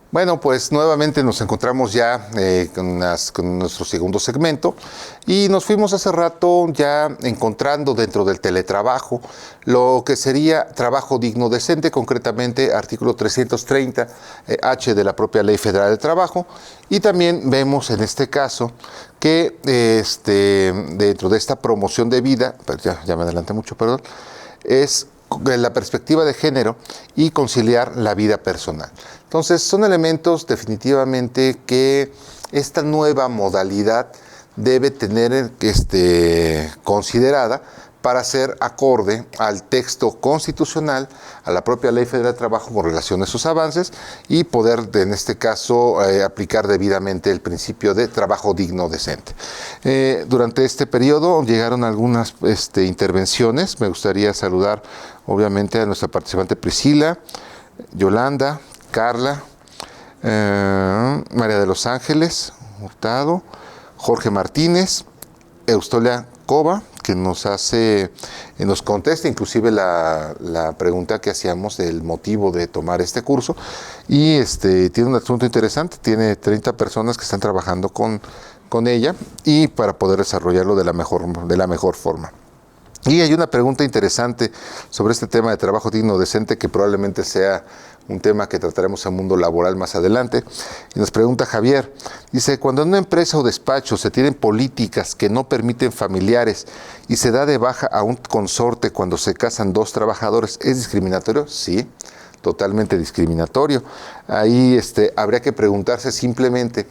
Bueno, pues nuevamente nos encontramos ya con nuestro segundo segmento y nos fuimos hace rato ya encontrando dentro del teletrabajo lo que sería trabajo digno decente, concretamente artículo 330 H de la propia Ley Federal del Trabajo, y también vemos en este caso que dentro de esta promoción de vida, ya me adelanté mucho, perdón, es la perspectiva de género y conciliar la vida personal. Entonces, son elementos definitivamente que esta nueva modalidad debe tener considerada para ser acorde al texto constitucional, a la propia Ley Federal de Trabajo con relación a esos avances y poder, en este caso, aplicar debidamente el principio de trabajo digno decente. Durante este periodo llegaron algunas intervenciones. Me gustaría saludar, obviamente, a nuestra participante Priscila, Yolanda, Carla, María de los Ángeles Hurtado, Jorge Martínez, Eustolia Cova, que nos contesta inclusive la pregunta que hacíamos del motivo de tomar este curso, y tiene un asunto interesante. Tiene 30 personas que están trabajando con ella y para poder desarrollarlo de la mejor forma. Y hay una pregunta interesante sobre este tema de trabajo digno decente, que probablemente sea un tema que trataremos en el mundo laboral más adelante. Y nos pregunta Javier, dice: cuando en una empresa o despacho se tienen políticas que no permiten familiares y se da de baja a un consorte cuando se casan dos trabajadores, ¿es discriminatorio? Sí, totalmente discriminatorio. Ahí habría que preguntarse simplemente,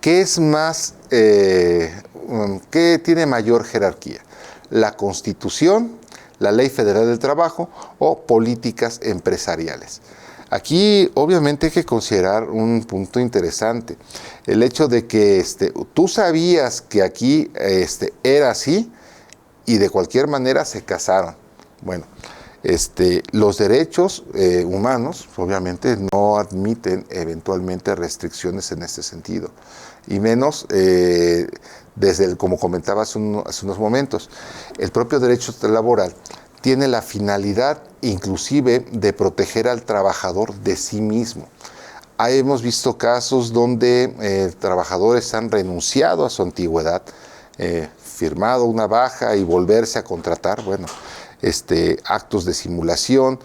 ¿qué es más, qué tiene mayor jerarquía? ¿La Constitución, la Ley Federal del Trabajo o políticas empresariales? Aquí obviamente hay que considerar un punto interesante. El hecho de que tú sabías que aquí era así y de cualquier manera se casaron. Bueno, los derechos humanos obviamente no admiten eventualmente restricciones en este sentido. Y menos como comentaba hace unos momentos, el propio derecho laboral tiene la finalidad inclusive de proteger al trabajador de sí mismo. Hemos visto casos donde trabajadores han renunciado a su antigüedad, firmado una baja y volverse a contratar. Bueno, actos de simulación.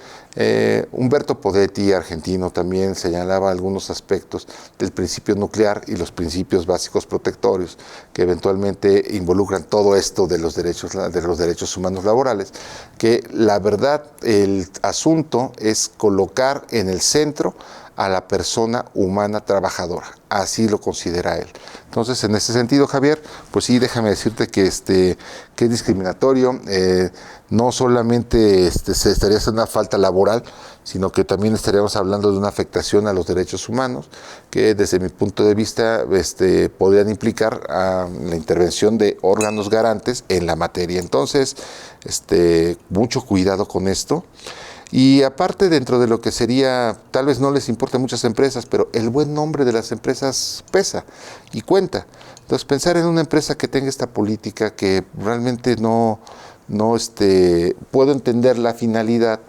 Humberto Podetti, argentino, también señalaba algunos aspectos del principio nuclear y los principios básicos protectorios que eventualmente involucran todo esto de los derechos humanos laborales, que la verdad, el asunto es colocar en el centro a la persona humana trabajadora. Así lo considera él. Entonces, en ese sentido, Javier, pues sí, déjame decirte que es discriminatorio. No solamente se estaría haciendo una falta laboral, sino que también estaríamos hablando de una afectación a los derechos humanos, que desde mi punto de vista podrían implicar a la intervención de órganos garantes en la materia. Entonces, mucho cuidado con esto. Y aparte, dentro de lo que sería, tal vez no les importe a muchas empresas, pero el buen nombre de las empresas pesa y cuenta. Entonces, pensar en una empresa que tenga esta política, que realmente no puedo entender la finalidad,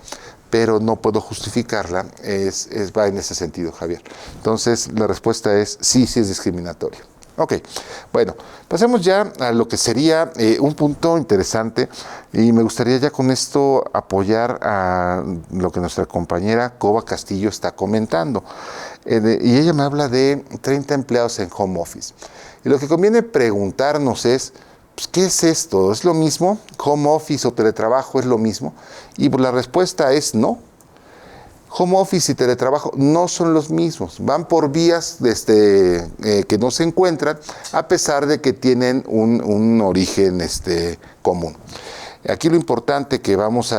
pero no puedo justificarla, va en ese sentido, Javier. Entonces, la respuesta es sí es discriminatorio. Ok, bueno, pasemos ya a lo que sería un punto interesante, y me gustaría ya con esto apoyar a lo que nuestra compañera Cova Castillo está comentando. Y ella me habla de 30 empleados en home office. Y lo que conviene preguntarnos es, pues, ¿qué es esto? ¿Es lo mismo? ¿Home office o teletrabajo es lo mismo? Y pues la respuesta es no. Home office y teletrabajo no son los mismos, van por vías que no se encuentran, a pesar de que tienen un origen común. Aquí lo importante que nos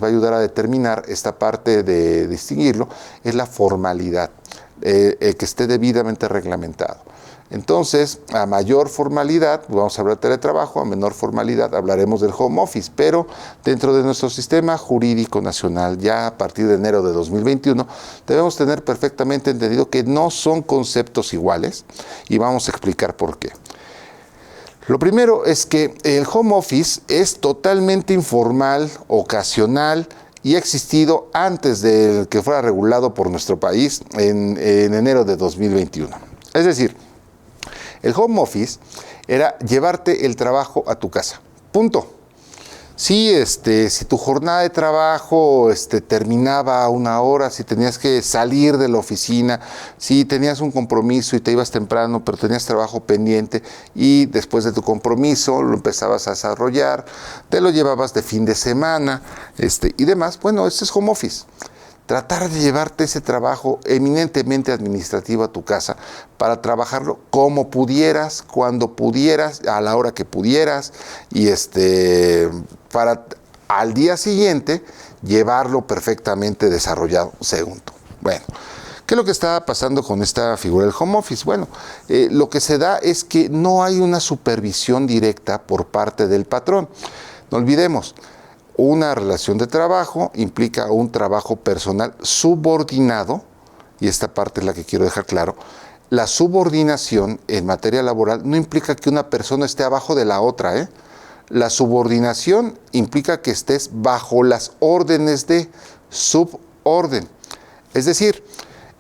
va a ayudar a determinar esta parte de distinguirlo es la formalidad, que esté debidamente reglamentado. Entonces, a mayor formalidad, vamos a hablar de teletrabajo; a menor formalidad hablaremos del home office, pero dentro de nuestro sistema jurídico nacional, ya a partir de enero de 2021, debemos tener perfectamente entendido que no son conceptos iguales, y vamos a explicar por qué. Lo primero es que el home office es totalmente informal, ocasional y ha existido antes de que fuera regulado por nuestro país en enero de 2021. Es decir, el home office era llevarte el trabajo a tu casa. Punto. Sí, si tu jornada de trabajo terminaba a 1 hora, si tenías que salir de la oficina, si tenías un compromiso y te ibas temprano, pero tenías trabajo pendiente y después de tu compromiso lo empezabas a desarrollar, te lo llevabas de fin de semana y demás, bueno, este es home office. Tratar de llevarte ese trabajo eminentemente administrativo a tu casa para trabajarlo como pudieras, cuando pudieras, a la hora que pudieras y para al día siguiente llevarlo perfectamente desarrollado según tú. Bueno, ¿qué es lo que está pasando con esta figura del home office? Bueno, lo que se da es que no hay una supervisión directa por parte del patrón. No olvidemos, una relación de trabajo implica un trabajo personal subordinado, y esta parte es la que quiero dejar claro. La subordinación en materia laboral no implica que una persona esté abajo de la otra, La subordinación implica que estés bajo las órdenes de suborden. Es decir,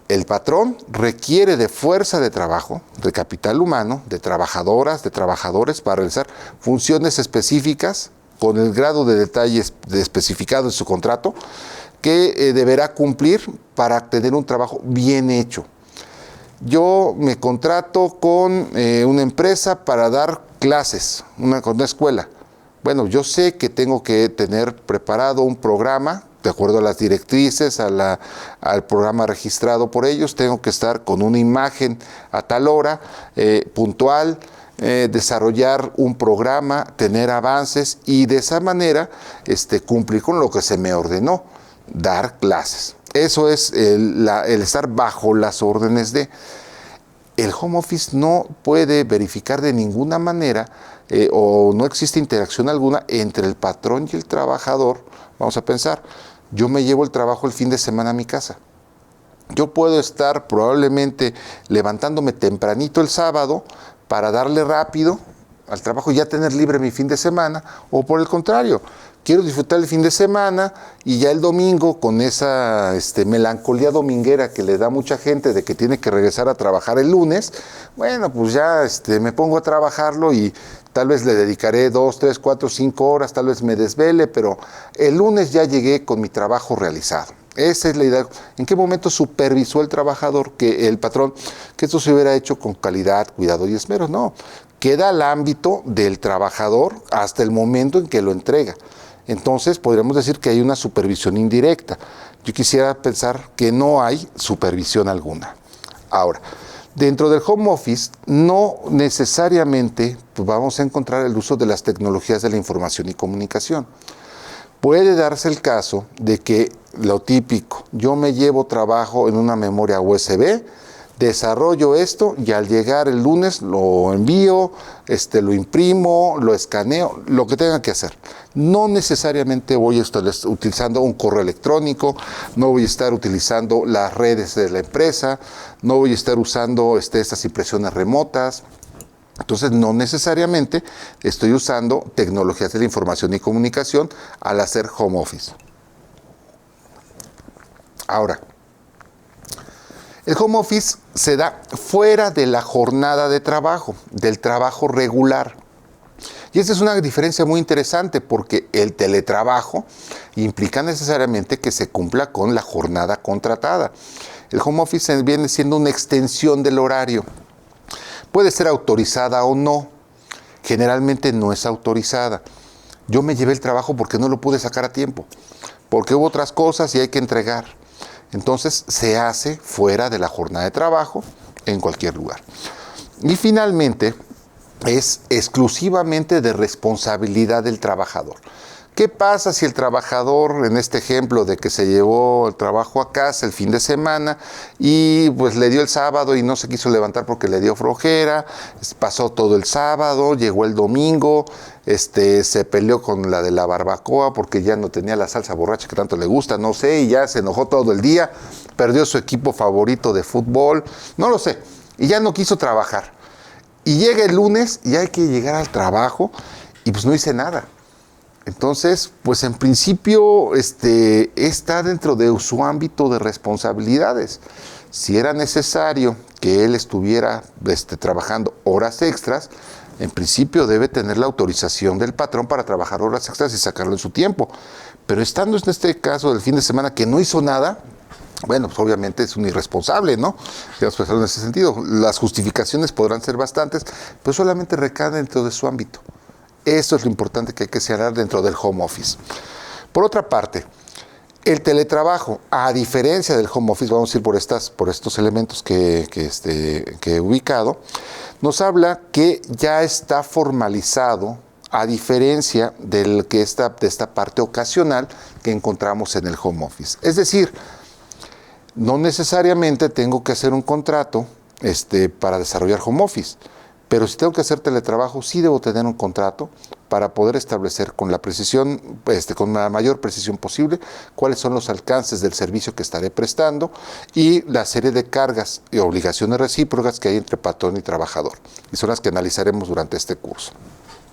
el patrón requiere de fuerza de trabajo, de capital humano, de trabajadoras, de trabajadores para realizar funciones específicas con el grado de detalle especificado en su contrato, que deberá cumplir para tener un trabajo bien hecho. Yo me contrato con una empresa para dar clases, con una escuela. Bueno, yo sé que tengo que tener preparado un programa, de acuerdo a las directrices, al programa registrado por ellos, tengo que estar con una imagen a tal hora, puntual, desarrollar un programa, tener avances y de esa manera cumplir con lo que se me ordenó, dar clases. Eso es el estar bajo las órdenes de. El home office no puede verificar de ninguna manera o no existe interacción alguna entre el patrón y el trabajador. Vamos a pensar, yo me llevo el trabajo el fin de semana a mi casa. Yo puedo estar probablemente levantándome tempranito el sábado para darle rápido al trabajo y ya tener libre mi fin de semana, o por el contrario, quiero disfrutar el fin de semana y ya el domingo con esa melancolía dominguera que le da mucha gente de que tiene que regresar a trabajar el lunes, bueno, pues ya me pongo a trabajarlo y tal vez le dedicaré 2, 3, 4, 5 horas, tal vez me desvele, pero el lunes ya llegué con mi trabajo realizado. Esa es la idea. ¿En qué momento supervisó el trabajador, el patrón, que esto se hubiera hecho con calidad, cuidado y esmero? No, queda al ámbito del trabajador hasta el momento en que lo entrega. Entonces podríamos decir que hay una supervisión indirecta. Yo quisiera pensar que no hay supervisión alguna. Ahora, dentro del home office no necesariamente vamos a encontrar el uso de las tecnologías de la información y comunicación. Puede darse el caso de que lo típico, yo me llevo trabajo en una memoria USB, desarrollo esto y al llegar el lunes lo envío, lo imprimo, lo escaneo, lo que tenga que hacer. No necesariamente voy a estar utilizando un correo electrónico, no voy a estar utilizando las redes de la empresa, no voy a estar usando estas impresiones remotas. Entonces, no necesariamente estoy usando tecnologías de la información y comunicación al hacer home office. Ahora, el home office se da fuera de la jornada de trabajo, del trabajo regular. Y esta es una diferencia muy interesante porque el teletrabajo implica necesariamente que se cumpla con la jornada contratada. El home office viene siendo una extensión del horario. Puede ser autorizada o no. Generalmente no es autorizada. Yo me llevé el trabajo porque no lo pude sacar a tiempo, porque hubo otras cosas y hay que entregar. Entonces se hace fuera de la jornada de trabajo en cualquier lugar. Y finalmente es exclusivamente de responsabilidad del trabajador. ¿Qué pasa si el trabajador, en este ejemplo de que se llevó el trabajo a casa el fin de semana y pues le dio el sábado y no se quiso levantar porque le dio flojera, pasó todo el sábado, llegó el domingo, se peleó con la de la barbacoa porque ya no tenía la salsa borracha que tanto le gusta, no sé, y ya se enojó todo el día, perdió su equipo favorito de fútbol, no lo sé, y ya no quiso trabajar. Y llega el lunes y hay que llegar al trabajo y pues no hice nada. Entonces, pues en principio está dentro de su ámbito de responsabilidades. Si era necesario que él estuviera trabajando horas extras, en principio debe tener la autorización del patrón para trabajar horas extras y sacarlo en su tiempo. Pero estando en este caso del fin de semana que no hizo nada, bueno, pues obviamente es un irresponsable, ¿no? Digamos, pues, en ese sentido. Las justificaciones podrán ser bastantes, pero solamente recaen dentro de su ámbito. Eso es lo importante que hay que señalar dentro del home office. Por otra parte, el teletrabajo, a diferencia del home office, vamos a ir por estos elementos que he ubicado, nos habla que ya está formalizado, a diferencia de esta parte ocasional que encontramos en el home office. Es decir, no necesariamente tengo que hacer un contrato para desarrollar home office, pero si tengo que hacer teletrabajo, sí debo tener un contrato para poder establecer con la precisión, con la mayor precisión posible, cuáles son los alcances del servicio que estaré prestando y la serie de cargas y obligaciones recíprocas que hay entre patrón y trabajador. Y son las que analizaremos durante este curso.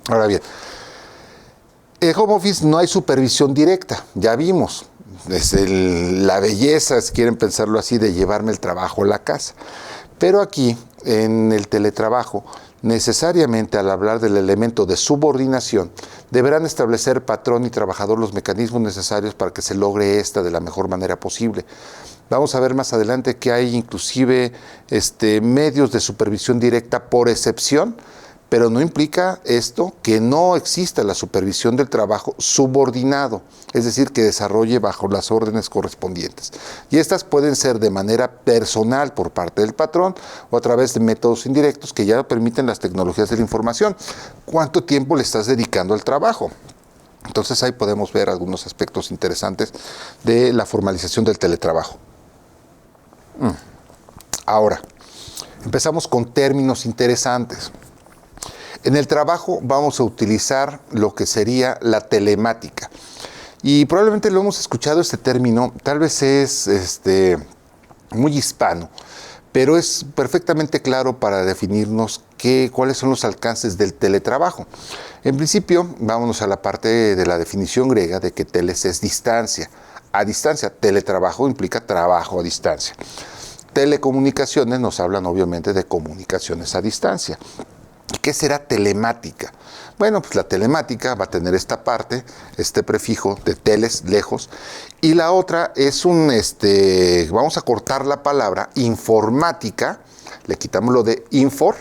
Ahora bien, en home office no hay supervisión directa, ya vimos. Es la belleza, si quieren pensarlo así, de llevarme el trabajo a la casa. Pero aquí, en el teletrabajo, necesariamente al hablar del elemento de subordinación, deberán establecer patrón y trabajador los mecanismos necesarios para que se logre esta de la mejor manera posible. Vamos a ver más adelante que hay inclusive medios de supervisión directa por excepción, pero no implica esto que no exista la supervisión del trabajo subordinado, es decir, que desarrolle bajo las órdenes correspondientes. Y estas pueden ser de manera personal por parte del patrón o a través de métodos indirectos que ya permiten las tecnologías de la información. ¿Cuánto tiempo le estás dedicando al trabajo? Entonces ahí podemos ver algunos aspectos interesantes de la formalización del teletrabajo. Ahora, empezamos con términos interesantes. En el trabajo vamos a utilizar lo que sería la telemática. Y probablemente lo hemos escuchado este término, tal vez es muy hispano, pero es perfectamente claro para definirnos cuáles son los alcances del teletrabajo. En principio, vámonos a la parte de la definición griega de que teles es distancia. A distancia, teletrabajo implica trabajo a distancia. Telecomunicaciones nos hablan obviamente de comunicaciones a distancia. ¿Qué será telemática? Bueno, pues la telemática va a tener esta parte, este prefijo de teles, lejos, y la otra es vamos a cortar la palabra informática, le quitamos lo de infor,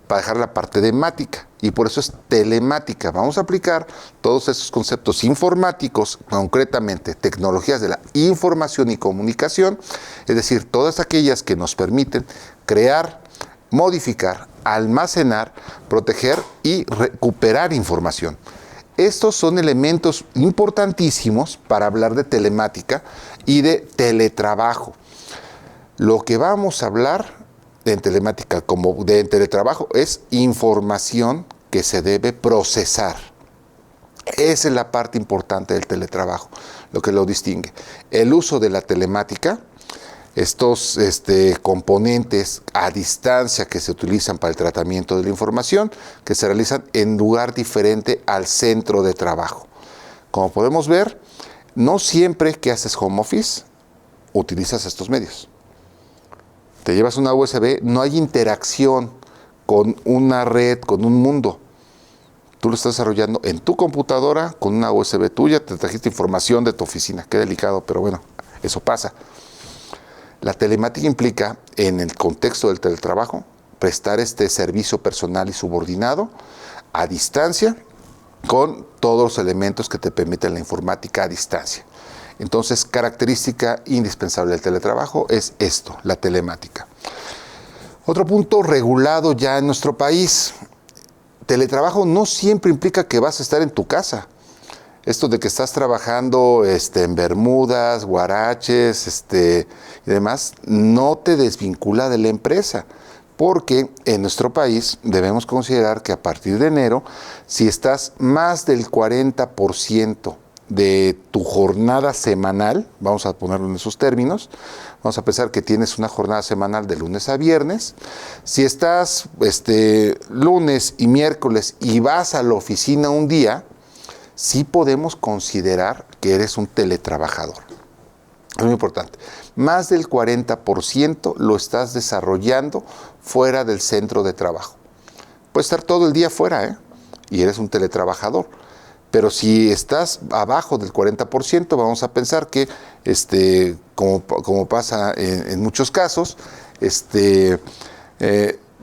para dejar la parte de mática, y por eso es telemática. Vamos a aplicar todos esos conceptos informáticos, concretamente tecnologías de la información y comunicación, es decir, todas aquellas que nos permiten crear, modificar, almacenar, proteger y recuperar información. Estos son elementos importantísimos para hablar de telemática y de teletrabajo. Lo que vamos a hablar en telemática como de teletrabajo es información que se debe procesar. Esa es la parte importante del teletrabajo, lo que lo distingue. El uso de la telemática, estos componentes a distancia que se utilizan para el tratamiento de la información, que se realizan en lugar diferente al centro de trabajo. Como podemos ver, no siempre que haces home office utilizas estos medios. Te llevas una USB, no hay interacción con una red, con un mundo. Tú lo estás desarrollando en tu computadora con una USB tuya, te trajiste información de tu oficina. Qué delicado, pero bueno, eso pasa. La telemática implica, en el contexto del teletrabajo, prestar este servicio personal y subordinado a distancia con todos los elementos que te permiten la informática a distancia. Entonces, característica indispensable del teletrabajo es esto, la telemática. Otro punto regulado ya en nuestro país. Teletrabajo no siempre implica que vas a estar en tu casa. Esto de que estás trabajando en Bermudas, Guaraches y demás, no te desvincula de la empresa. Porque en nuestro país debemos considerar que a partir de enero, si estás más del 40% de tu jornada semanal, vamos a ponerlo en esos términos, vamos a pensar que tienes una jornada semanal de lunes a viernes. Si estás lunes y miércoles y vas a la oficina un día, sí podemos considerar que eres un teletrabajador. Es muy importante. Más del 40% lo estás desarrollando fuera del centro de trabajo. Puedes estar todo el día fuera, ¿eh? Y eres un teletrabajador. Pero si estás abajo del 40%, vamos a pensar que, como pasa en muchos casos,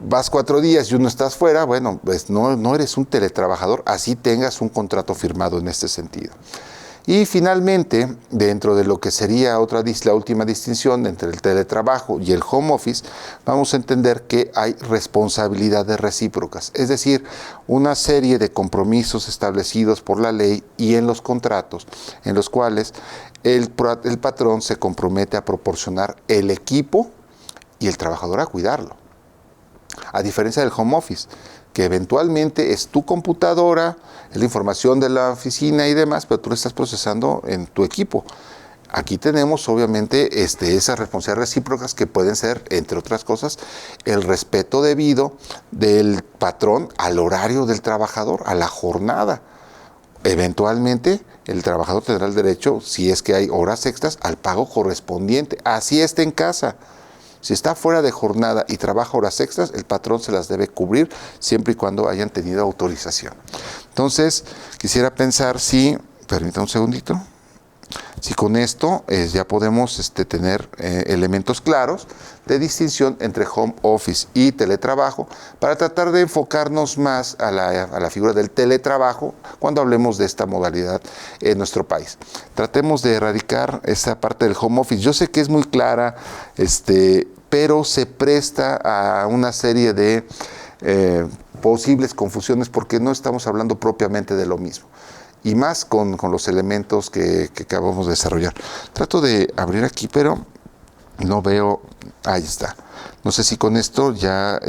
vas 4 días y uno estás fuera, bueno, pues no eres un teletrabajador, así tengas un contrato firmado en este sentido. Y finalmente, dentro de lo que sería la última distinción entre el teletrabajo y el home office, vamos a entender que hay responsabilidades recíprocas, es decir, una serie de compromisos establecidos por la ley y en los contratos, en los cuales el patrón se compromete a proporcionar el equipo y el trabajador a cuidarlo. A diferencia del home office, que eventualmente es tu computadora, es la información de la oficina y demás, pero tú lo estás procesando en tu equipo. Aquí tenemos obviamente esas responsabilidades recíprocas que pueden ser, entre otras cosas, el respeto debido del patrón al horario del trabajador, a la jornada. Eventualmente el trabajador tendrá el derecho, si es que hay horas extras, al pago correspondiente. Así esté en casa. Si está fuera de jornada y trabaja horas extras, el patrón se las debe cubrir siempre y cuando hayan tenido autorización. Entonces, quisiera pensar si, permítame un segundito, si con esto ya podemos tener elementos claros de distinción entre home office y teletrabajo para tratar de enfocarnos más a la figura del teletrabajo cuando hablemos de esta modalidad en nuestro país. Tratemos de erradicar esa parte del home office. Yo sé que es muy clara, pero se presta a una serie de posibles confusiones porque no estamos hablando propiamente de lo mismo. Y más con los elementos que acabamos de desarrollar. Trato de abrir aquí, pero no veo. Ahí está. No sé si con esto ya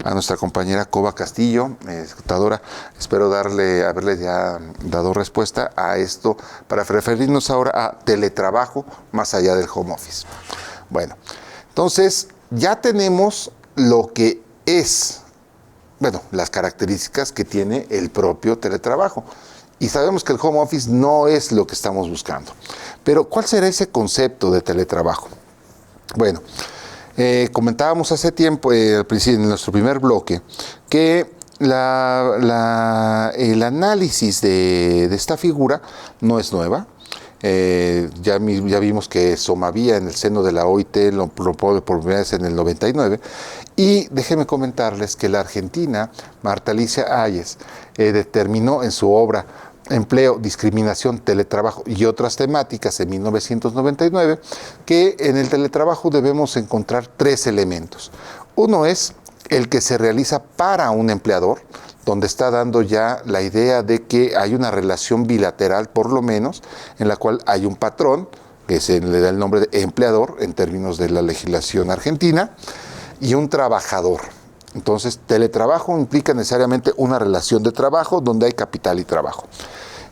a nuestra compañera Coba Castillo, ejecutadora, espero haberle ya dado respuesta a esto para referirnos ahora a teletrabajo más allá del home office. Bueno, entonces ya tenemos lo que es, las características que tiene el propio teletrabajo. Y sabemos que el home office no es lo que estamos buscando. Pero, ¿cuál será ese concepto de teletrabajo? Bueno, comentábamos hace tiempo, al principio, en nuestro primer bloque, que el análisis de esta figura no es nueva. Ya vimos que Somavia en el seno de la OIT lo propone por primera vez en el 99. Y déjenme comentarles que la argentina Marta Alicia Hayes determinó en su obra Empleo, Discriminación, Teletrabajo y otras temáticas en 1999 que en el teletrabajo debemos encontrar 3 elementos. Uno es el que se realiza para un empleador, donde está dando ya la idea de que hay una relación bilateral, por lo menos, en la cual hay un patrón, que se le da el nombre de empleador en términos de la legislación argentina, y un trabajador. Entonces, teletrabajo implica necesariamente una relación de trabajo donde hay capital y trabajo.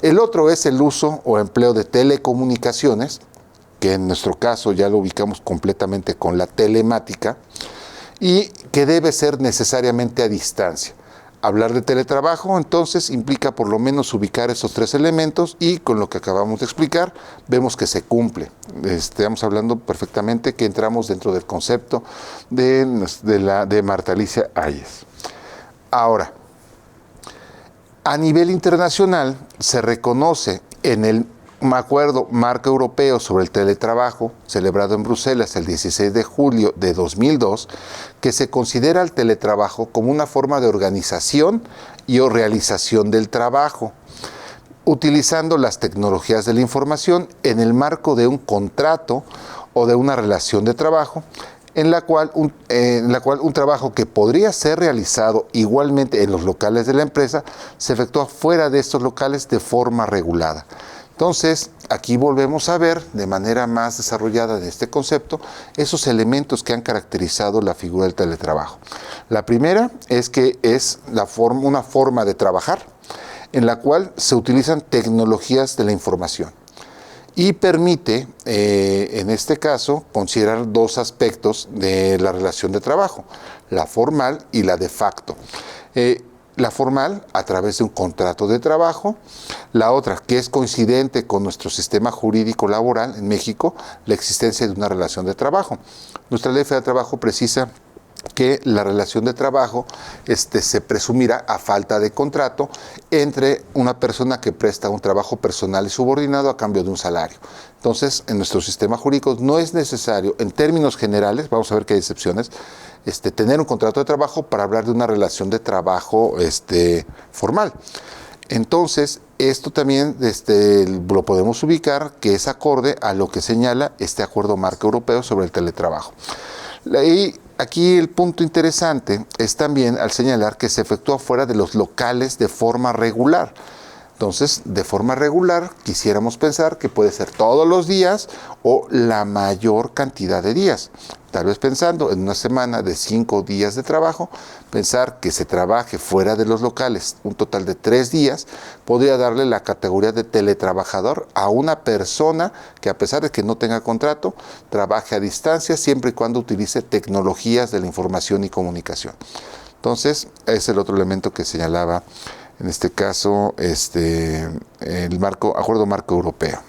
El otro es el uso o empleo de telecomunicaciones, que en nuestro caso ya lo ubicamos completamente con la telemática, y que debe ser necesariamente a distancia. Hablar de teletrabajo, entonces, implica por lo menos ubicar esos 3 elementos y con lo que acabamos de explicar, vemos que se cumple. Estamos hablando perfectamente que entramos dentro del concepto de Marta Alicia Hayes. Ahora, a nivel internacional se reconoce en el acuerdo marco europeo sobre el teletrabajo, celebrado en Bruselas el 16 de julio de 2002, que se considera el teletrabajo como una forma de organización y o realización del trabajo, utilizando las tecnologías de la información en el marco de un contrato o de una relación de trabajo, en la cual un trabajo que podría ser realizado igualmente en los locales de la empresa se efectúa fuera de estos locales de forma regulada. Entonces, aquí volvemos a ver de manera más desarrollada de este concepto esos elementos que han caracterizado la figura del teletrabajo. La primera es que es una forma de trabajar en la cual se utilizan tecnologías de la información y permite, en este caso, considerar 2 aspectos de la relación de trabajo, la formal y la de facto. la formal a través de un contrato de trabajo, la otra que es coincidente con nuestro sistema jurídico laboral en México, la existencia de una relación de trabajo. Nuestra Ley Federal de Trabajo precisa que la relación de trabajo se presumirá a falta de contrato entre una persona que presta un trabajo personal y subordinado a cambio de un salario. Entonces, en nuestro sistema jurídico no es necesario, en términos generales, vamos a ver que hay excepciones, tener un contrato de trabajo para hablar de una relación de trabajo formal. Entonces, esto también lo podemos ubicar que es acorde a lo que señala este Acuerdo Marco Europeo sobre el teletrabajo. Y aquí el punto interesante es también al señalar que se efectúa fuera de los locales de forma regular. Entonces, de forma regular, quisiéramos pensar que puede ser todos los días o la mayor cantidad de días. Tal vez pensando en una semana de 5 días de trabajo, pensar que se trabaje fuera de los locales un total de 3 días, podría darle la categoría de teletrabajador a una persona que, a pesar de que no tenga contrato, trabaje a distancia siempre y cuando utilice tecnologías de la información y comunicación. Entonces, es el otro elemento que señalaba en este caso el Acuerdo Marco Europeo.